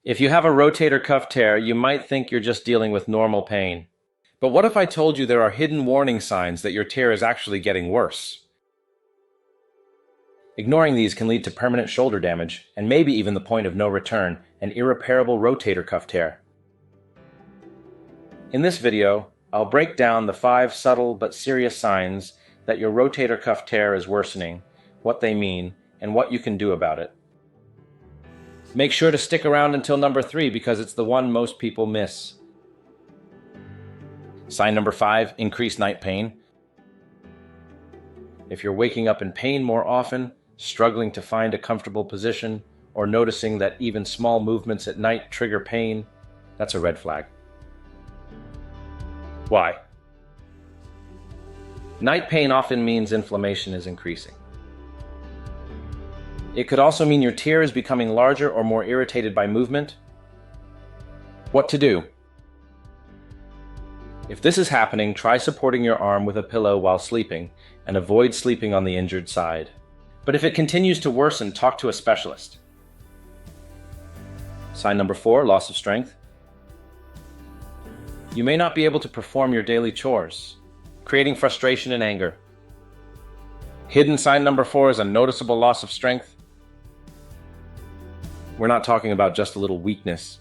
If you have a rotator cuff tear, you might think you're just dealing with normal pain. But what if I told you there are hidden warning signs that your tear is actually getting worse? Ignoring these can lead to permanent shoulder damage, and maybe even the point of no return, an irreparable rotator cuff tear. In this video, I'll break down the 5 subtle but serious signs that your rotator cuff tear is worsening, what they mean, and what you can do about it. Make sure to stick around until number 3 because it's the one most people miss. Sign number 5, increased night pain. If you're waking up in pain more often, struggling to find a comfortable position, or noticing that even small movements at night trigger pain, that's a red flag. Why? Night pain often means inflammation is increasing. It could also mean your tear is becoming larger or more irritated by movement. What to do? If this is happening, try supporting your arm with a pillow while sleeping and avoid sleeping on the injured side. But if it continues to worsen, talk to a specialist. Sign number 4, loss of strength. You may not be able to perform your daily chores, creating frustration and anger. Hidden sign number 4 is a noticeable loss of strength. We're not talking about just a little weakness.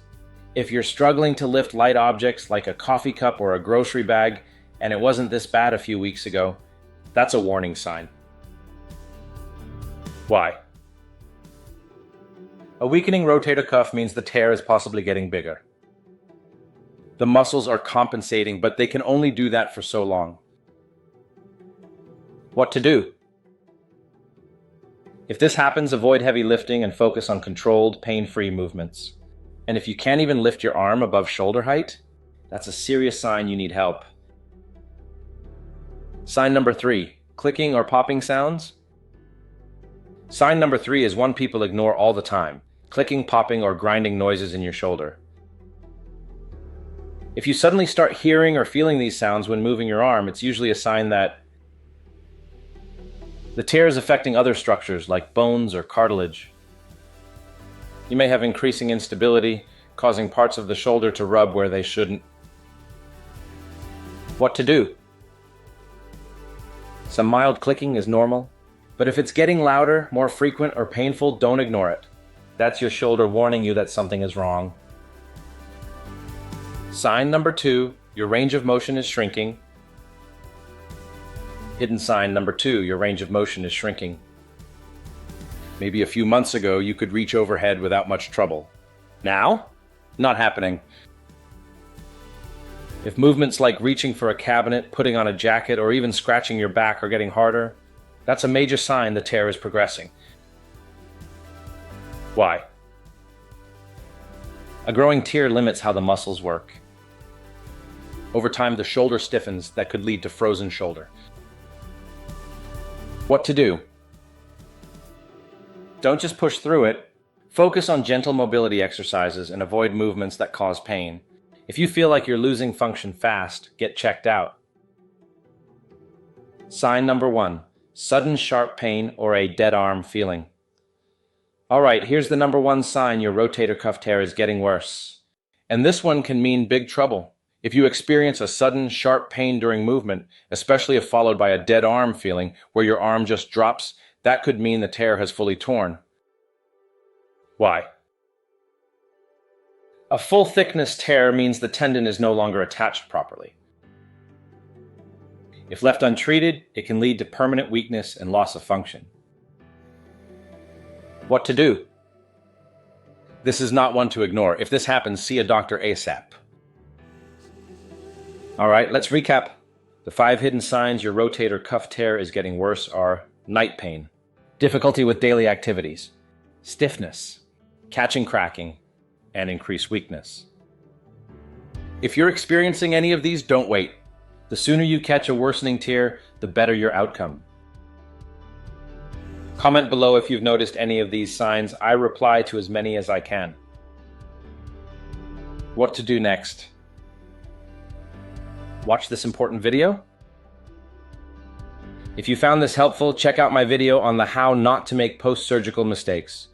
If you're struggling to lift light objects like a coffee cup or a grocery bag, and it wasn't this bad a few weeks ago, that's a warning sign. Why? A weakening rotator cuff means the tear is possibly getting bigger. The muscles are compensating, but they can only do that for so long. What to do? If this happens, avoid heavy lifting and focus on controlled, pain-free movements. And if you can't even lift your arm above shoulder height, that's a serious sign you need help. Sign number 3, clicking or popping sounds. Sign number 3 is one people ignore all the time, clicking, popping, or grinding noises in your shoulder. If you suddenly start hearing or feeling these sounds when moving your arm, it's usually a sign that the tear is affecting other structures like bones or cartilage. You may have increasing instability, causing parts of the shoulder to rub where they shouldn't. What to do? Some mild clicking is normal, but if it's getting louder, more frequent, or painful, don't ignore it. That's your shoulder warning you that something is wrong. Sign number 2, your range of motion is shrinking. Hidden sign number 2, your range of motion is shrinking. Maybe a few months ago, you could reach overhead without much trouble. Now? Not happening. If movements like reaching for a cabinet, putting on a jacket, or even scratching your back are getting harder, that's a major sign the tear is progressing. Why? A growing tear limits how the muscles work. Over time, the shoulder stiffens that could lead to frozen shoulder. What to do? Don't just push through it. Focus on gentle mobility exercises and avoid movements that cause pain. If you feel like you're losing function fast, get checked out. Sign number 1, sudden sharp pain or a dead arm feeling. All right, here's the number 1 sign your rotator cuff tear is getting worse. And this one can mean big trouble. If you experience a sudden sharp pain during movement, especially if followed by a dead arm feeling where your arm just drops, that could mean the tear has fully torn. Why? A full thickness tear means the tendon is no longer attached properly. If left untreated, it can lead to permanent weakness and loss of function. What to do? This is not one to ignore. If this happens, see a doctor ASAP. All right, let's recap. The 5 hidden signs your rotator cuff tear is getting worse are night pain, difficulty with daily activities, stiffness, catching cracking, and increased weakness. If you're experiencing any of these, don't wait. The sooner you catch a worsening tear, the better your outcome. Comment below if you've noticed any of these signs. I reply to as many as I can. What to do next? Watch this important video. If you found this helpful, check out my video on the how not to make post-surgical mistakes.